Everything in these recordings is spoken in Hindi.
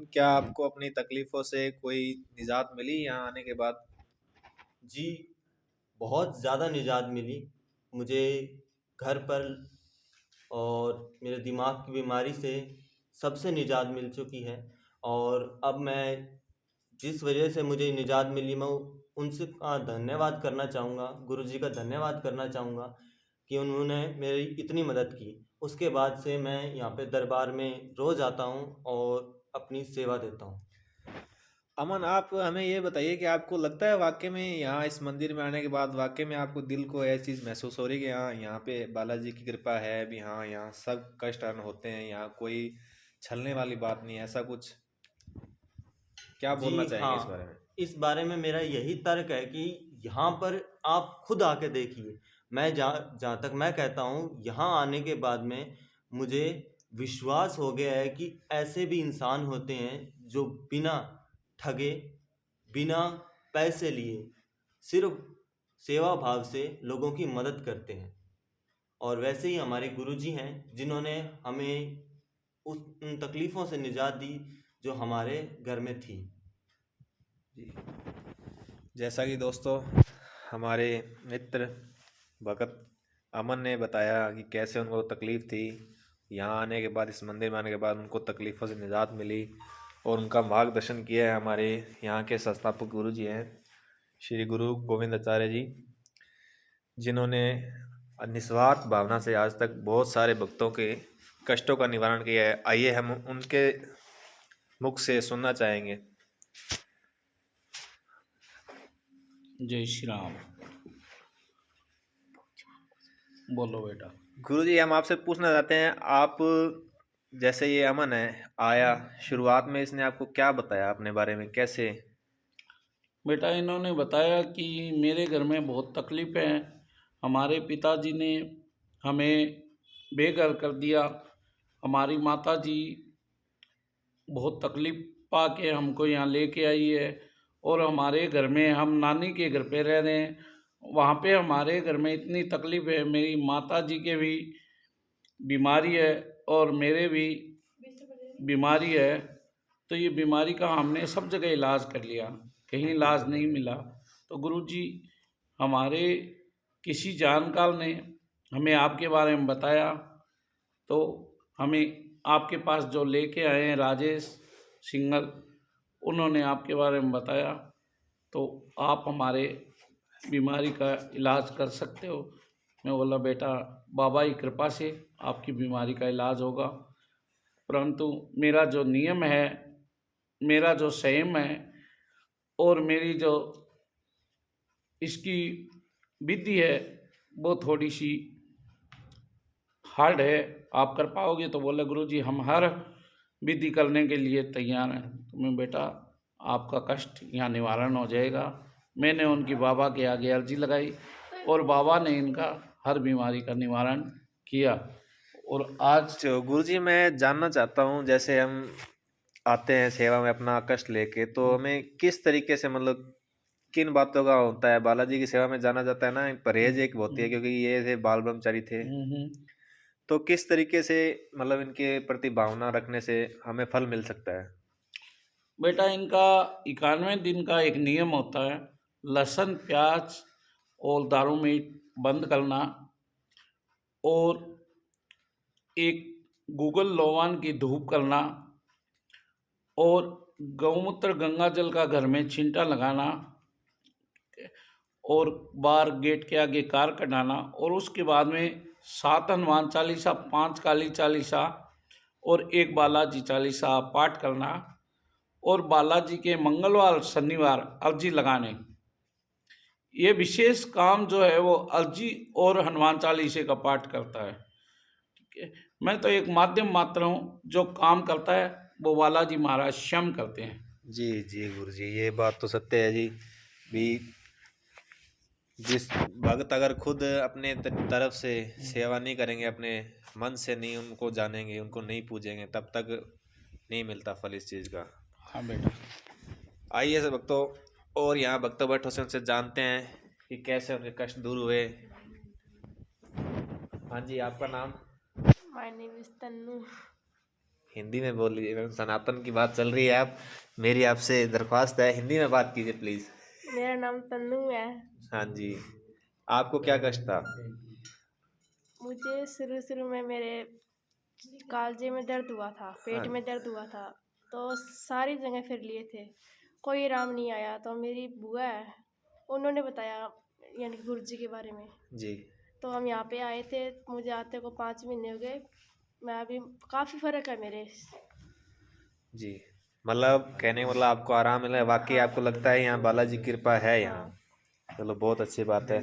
क्या आपको अपनी तकलीफ़ों से कोई निजात मिली यहाँ आने के बाद? जी, बहुत ज़्यादा निजात मिली मुझे घर पर और मेरे दिमाग की बीमारी से सबसे निजात मिल चुकी है। और अब मैं जिस वजह से मुझे निजात मिली मैं उनसे का धन्यवाद करना चाहूँगा, गुरुजी का धन्यवाद करना चाहूँगा कि उन्होंने मेरी इतनी मदद की। उसके बाद से मैं यहाँ पे दरबार में रोज़ आता हूँ और अपनी सेवा देता हूँ। अमन, आप हमें ये बताइए कि आपको लगता है वाक़ई में यहाँ इस मंदिर में आने के बाद वाक़ई में आपको दिल को ये चीज़ महसूस हो रही है कि हाँ, यहाँ पे बालाजी की कृपा है भी, हाँ, यहाँ सब कष्ट हरण होते हैं, यहाँ कोई छलने वाली बात नहीं है, ऐसा कुछ? क्या बोलना जी चाहेंगे इस बारे हाँ, में? इस बारे में मेरा यही तर्क है कि यहाँ पर आप खुद आके देखिए। मैं जहाँ जहाँ तक मैं कहता हूँ, यहाँ आने के बाद में मुझे विश्वास हो गया है कि ऐसे भी इंसान होते हैं जो बिना ठगे, बिना पैसे लिए, सिर्फ सेवा भाव से लोगों की मदद करते हैं। और वैसे ही हमारे गुरुजी हैं जिन्होंने हमें उन तकलीफ़ों से निजात दी जो हमारे घर में थी। जी। जैसा कि दोस्तों हमारे मित्र भगत अमन ने बताया कि कैसे उनको तकलीफ़ थी, यहाँ आने के बाद, इस मंदिर में आने के बाद उनको तकलीफ़ों से निजात मिली और उनका मार्गदर्शन किया है हमारे यहाँ के संस्थापक गुरु जी हैं, श्री गुरु गोविंदाचार्य जी, जिन्होंने निस्वार्थ भावना से आज तक बहुत सारे भक्तों के कष्टों का निवारण किया है। आइए हम उनके मुख से सुनना चाहेंगे। जय श्री राम। बोलो बेटा। गुरु जी, हम आपसे पूछना चाहते हैं, आप जैसे ये अमन है आया, शुरुआत में इसने आपको क्या बताया अपने बारे में, कैसे? बेटा इन्होंने बताया कि मेरे घर में बहुत तकलीफ़ें हैं। हमारे पिताजी ने हमें बेघर कर दिया। हमारी माताजी बहुत तकलीफ़ पा के हमको यहाँ लेके आई है और हमारे घर में हम नानी के घर पे रह रहे हैं। वहाँ पे हमारे घर में इतनी तकलीफ़ है, मेरी माताजी के भी बीमारी है और मेरे भी बीमारी है। तो ये बीमारी का हमने सब जगह इलाज कर लिया, कहीं इलाज नहीं मिला। तो गुरुजी हमारे किसी जानकार ने हमें आपके बारे में बताया, तो हमें आपके पास जो लेके आए हैं राजेश सिंघल, उन्होंने आपके बारे में बताया, तो आप हमारे बीमारी का इलाज कर सकते हो। मैं बोला बेटा बाबा की कृपा से आपकी बीमारी का इलाज होगा, परंतु मेरा जो नियम है, मेरा जो संयम है और मेरी जो इसकी विधि है वो थोड़ी सी हार्ड है। आप कर पाओगे? तो बोले गुरुजी हम हर विधि करने के लिए तैयार हैं। तो मैं बेटा आपका कष्ट यहाँ निवारण हो जाएगा। मैंने उनकी बाबा के आगे अर्जी लगाई और बाबा ने इनका हर बीमारी का निवारण किया। और आज जो गुरु जी, मैं जानना चाहता हूँ, जैसे हम आते हैं सेवा में अपना कष्ट लेके, तो हमें किस तरीके से, मतलब किन बातों का होता है? बालाजी की सेवा में जाना जाता है ना, परहेज एक होती है, क्योंकि ये थे बाल ब्रह्मचारी थे, तो किस तरीके से, मतलब इनके प्रति भावना रखने से हमें फल मिल सकता है? बेटा इनका 91 दिन का एक नियम होता है, लहसुन प्याज और दारू मीट बंद करना और एक गूगल लोवान की धूप करना और गौमूत्र गंगा जल का घर में छींटा लगाना और बाहर गेट के आगे कार कढ़ाना और उसके बाद में 7 हनुमान चालीसा, 5 काली चालीसा और एक बालाजी चालीसा पाठ करना और बालाजी के मंगलवार शनिवार अर्जी लगाने। ये विशेष काम जो है वो अर्जी और हनुमान चालीसे का पाठ करता है। ठीक है, मैं तो एक माध्यम मात्र हूँ, जो काम करता है वो बालाजी महाराज स्वयं करते हैं। जी जी गुरु जी, ये बात तो सत्य है जी। भी जिस भक्त अगर खुद अपने तरफ से सेवा नहीं करेंगे, अपने मन से नहीं उनको जानेंगे, उनको नहीं पूजेंगे, तब तक नहीं मिलता फल इस चीज़ का। हाँ बेटा। आइए सब भक्तों, और यहाँ भक्तों बैठो से उनसे जानते हैं कि कैसे उनके कष्ट दूर हुए। हाँ जी, आपका नाम? My name is Tannu. Hindi में बोलिए मैम, सनातन की बात चल रही है। आप मेरी आपसे दरख्वास्त है, हिंदी में बात कीजिए प्लीज। मेरा नाम तन्नू है। हाँ जी, आपको क्या कष्ट था? मुझे शुरू में मेरे कालजे में दर्द हुआ था, पेट में दर्द हुआ था, तो सारी जगह फिर लिए थे, कोई आराम नहीं आया। तो मेरी बुआ है, उन्होंने बताया यानी कि गुरु जी के बारे में। जी तो हम यहाँ पे आए थे, मुझे आते को 5 महीने हो गए। मैं अभी काफ़ी फ़र्क है मेरे। जी, मतलब कहने का मतलब आपको आराम मिला है, वाकई आपको लगता है यहाँ बालाजी की कृपा है यहाँ। हाँ। चलो बहुत अच्छी बात है।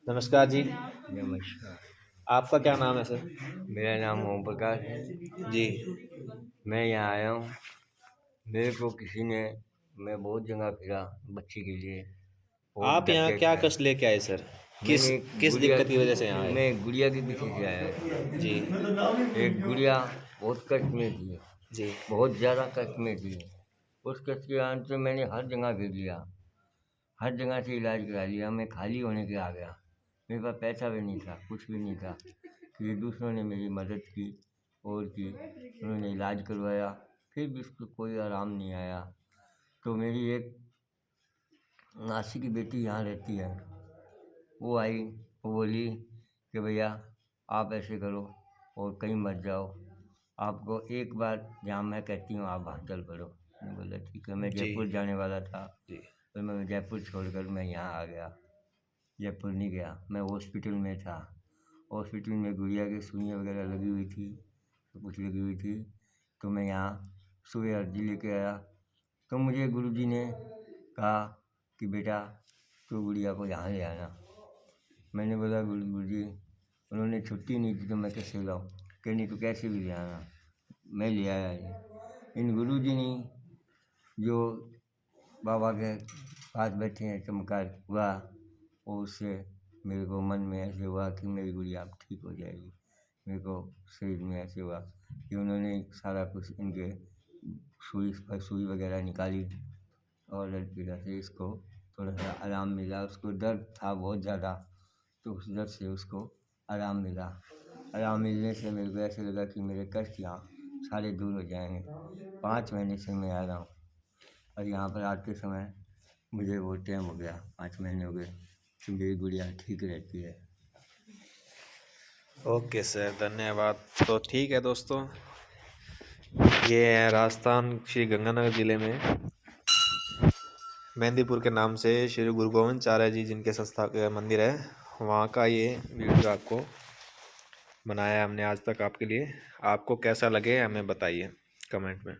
नमस्कार जी, नमस्कार। आपका क्या नाम है सर? मेरा नाम ओम प्रकाश है। जी मैं यहाँ आया हूँ। मेरे को किसी ने, मैं बहुत जगह फिरा बच्ची के लिए। बहुत आप यहाँ धक्के क्या खाए। कष्ट लेके आए सर? किस मैंने किस दिक्कत की वजह से यहाँ आए? मैं गुड़िया के पीछे से आया। जी एक गुड़िया बहुत कष्ट में थी, जी बहुत ज़्यादा कष्ट में थी। उस कष्ट के अंत में मैंने हर जगह फिर लिया, हर जगह से इलाज करा लिया। मैं खाली होने के आ गया, मेरे पास पैसा भी नहीं था, कुछ भी नहीं था। फिर दूसरों ने मेरी मदद की और की, उन्होंने इलाज करवाया, फिर भी उसको कोई आराम नहीं आया। तो मेरी एक नासी की बेटी यहाँ रहती है, वो आई, वो बोली कि भैया आप ऐसे करो और कहीं मत जाओ, आपको एक बार जहाँ मैं कहती हूँ आप वहाँ चल पड़ो। मैंने बोला ठीक है। मैं जी जयपुर जाने वाला था, जी तो मैं जयपुर छोड़कर मैं यहाँ आ गया। जयपुर नहीं गया, मैं हॉस्पिटल में था। हॉस्पिटल में गुड़िया की सुइयाँ वगैरह लगी हुई थी, सब कुछ लगी हुई थी। तो मैं यहाँ सुबह अर्जी लेके आया, तो मुझे गुरुजी ने कहा कि बेटा तू गुड़िया को यहाँ ले आना। मैंने बोला गुरुजी, उन्होंने छुट्टी नहीं दी तो मैं कैसे लाऊं? कहीं नहीं तो कैसे भी ले आना। मैं ले आया ये। इन गुरुजी ने जो बाबा के पास बैठे हैं चमत्कार हुआ, और उससे मेरे को मन में ऐसे हुआ कि मेरी गुड़िया अब ठीक हो जाएगी। मेरे को शरीर में ऐसे हुआ कि उन्होंने सारा कुछ इनके सुई वगैरह निकाली और ब्लड पीड़ा से इसको थोड़ा सा आराम मिला। उसको दर्द था बहुत ज़्यादा, तो उस दर्द से उसको आराम मिला। आराम मिलने से मेरे को ऐसे लगा कि मेरे कष्ट यहाँ सारे दूर हो जाएंगे। 5 महीने से मैं आ रहा हूँ और यहाँ पर आते समय मुझे वो टाइम हो गया, 5 महीने हो गए कि मेरी गुड़िया ठीक रहती है। ओके सर, धन्यवाद। तो ठीक है दोस्तों, ये है राजस्थान श्री गंगानगर ज़िले में मेहंदीपुर के नाम से श्री गुरु गोविंदचार्य जी जिनके संस्था का मंदिर है, वहाँ का ये वीडियो आपको बनाया है हमने आज तक आपके लिए। आपको कैसा लगे हमें बताइए कमेंट में।